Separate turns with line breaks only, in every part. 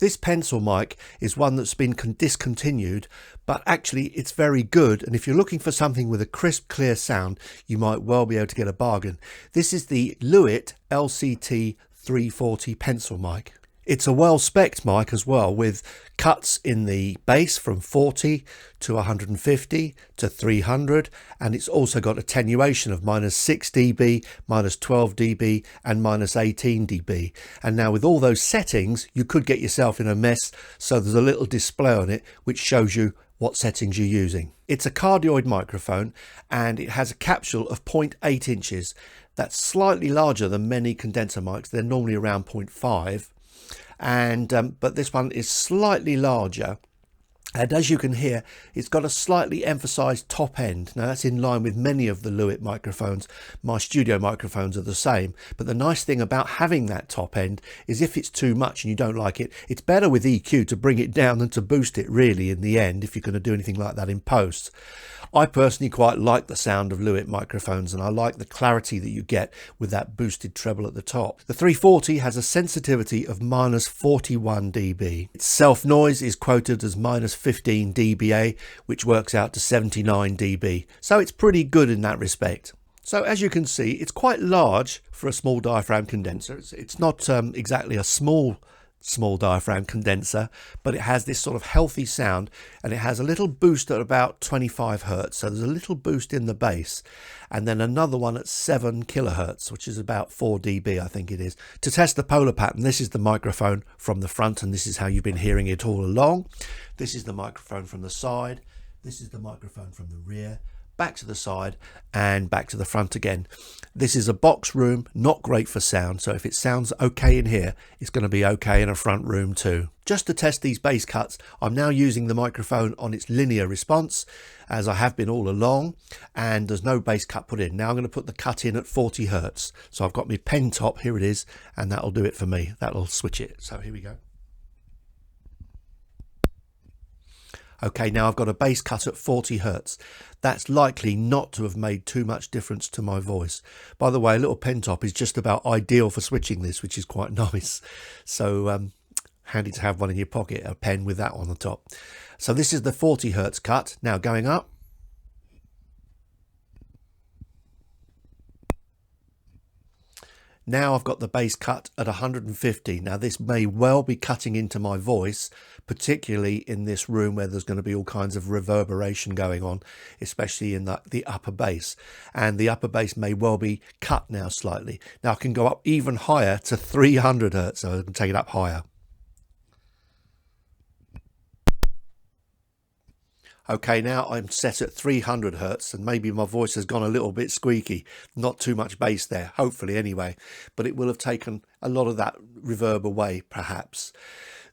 This pencil mic is one that's been discontinued, but actually it's very good, and if you're looking for something with a crisp, clear sound, you might well be able to get a bargain. This is the Lewitt LCT340 pencil mic. It's a well-spec'd mic as well, with cuts in the bass from 40 to 150 to 300, and it's also got attenuation of -6 dB, -12 dB and -18 dB. And now with all those settings, you could get yourself in a mess, so there's a little display on it which shows you what settings you're using. It's a cardioid microphone, and it has a capsule of 0.8 inches. That's slightly larger than many condenser mics. They're normally around 0.5. But this one is slightly larger, and as you can hear, it's got a slightly emphasized top end. Now that's in line with many of the Lewitt microphones. My studio microphones are the same, but the nice thing about having that top end is if it's too much and you don't like it, it's better with EQ to bring it down than to boost it, really, in the end, if you're going to do anything like that in post. I personally quite like the sound of Lewitt microphones, and I like the clarity that you get with that boosted treble at the top. The 340 has a sensitivity of -41 dB. Its self noise is quoted as -15 dBA, which works out to 79 dB. So it's pretty good in that respect. So as you can see, it's quite large for a small diaphragm condenser. It's not exactly a small diaphragm condenser, but it has this sort of healthy sound, and it has a little boost at about 25 hertz, so there's a little boost in the bass, and then another one at 7 kilohertz, which is about 4 dB, I think it is. To test the polar pattern, this is the microphone from the front, and this is how you've been hearing it all along. This is the microphone from the side, this is the microphone from the rear, back to the side and back to the front again. This is a box room, not great for sound, so if it sounds okay in here, it's going to be okay in a front room too. Just to test these bass cuts, I'm now using the microphone on its linear response, as I have been all along, and there's no bass cut put in. Now I'm going to put the cut in at 40 hertz. So I've got my pen top, here it is, and that'll do it for me. That'll switch it. So here we go. Okay, now I've got a bass cut at 40 hertz. That's likely not to have made too much difference to my voice. By the way, a little pen top is just about ideal for switching this, which is quite nice. So handy to have one in your pocket, a pen with that on the top. So this is the 40 hertz cut. Now going up. Now I've got the bass cut at 150. Now this may well be cutting into my voice, particularly in this room where there's going to be all kinds of reverberation going on, especially in the upper bass. And the upper bass may well be cut now slightly. Now I can go up even higher to 300 hertz, so I can take it up higher. Okay, now I'm set at 300 hertz, and maybe my voice has gone a little bit squeaky. Not too much bass there, hopefully anyway, but it will have taken a lot of that reverb away, perhaps.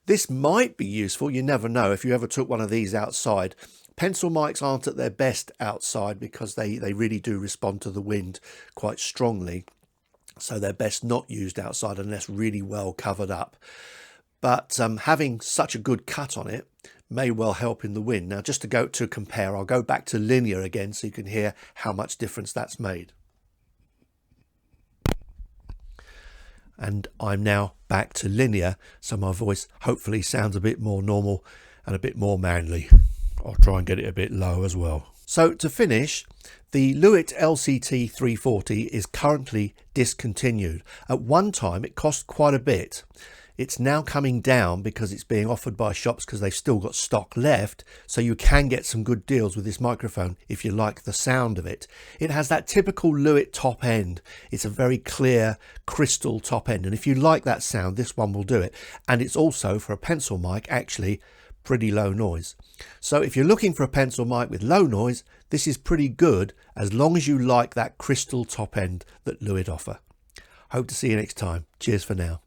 This might be useful, you never know, if you ever took one of these outside. Pencil mics aren't at their best outside because they really do respond to the wind quite strongly, so they're best not used outside unless really well covered up. But having such a good cut on it may well help in the wind. Now just to compare, I'll go back to linear again so you can hear how much difference that's made. And I'm now back to linear, so my voice hopefully sounds a bit more normal and a bit more manly. I'll try and get it a bit low as well. So to finish, the Lewitt LCT340 is currently discontinued. At one time it cost quite a bit. It's now coming down because it's being offered by shops because they've still got stock left, so you can get some good deals with this microphone if you like the sound of it. It has that typical Lewitt top end. It's a very clear crystal top end, and if you like that sound, this one will do it. And it's also, for a pencil mic, actually pretty low noise. So if you're looking for a pencil mic with low noise, this is pretty good as long as you like that crystal top end that Lewitt offer. Hope to see you next time. Cheers for now.